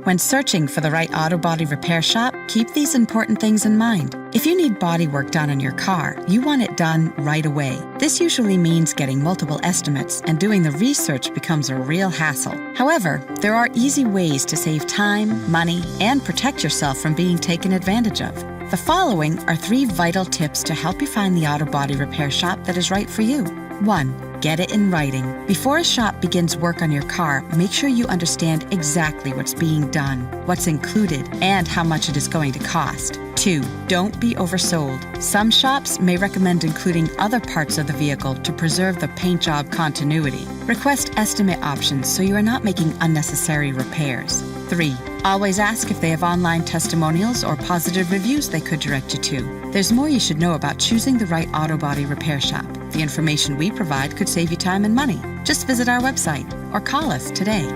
When searching for the right auto body repair shop, keep these important things in mind. If you need body work done on your car, you want it done right away. This usually means getting multiple estimates, and doing the research becomes a real hassle. However, there are easy ways to save time, money, and protect yourself from being taken advantage of. The following are 3 vital tips to help you find the auto body repair shop that is right for you. 1. Get it in writing. Before a shop begins work on your car, make sure you understand exactly what's being done, what's included, and how much it is going to cost. 2. Don't be oversold. Some shops may recommend including other parts of the vehicle to preserve the paint job continuity. Request estimate options so you are not making unnecessary repairs. 3. Always ask if they have online testimonials or positive reviews they could direct you to. There's more you should know about choosing the right auto body repair shop. The information we provide could save you time and money. Just visit our website or call us today.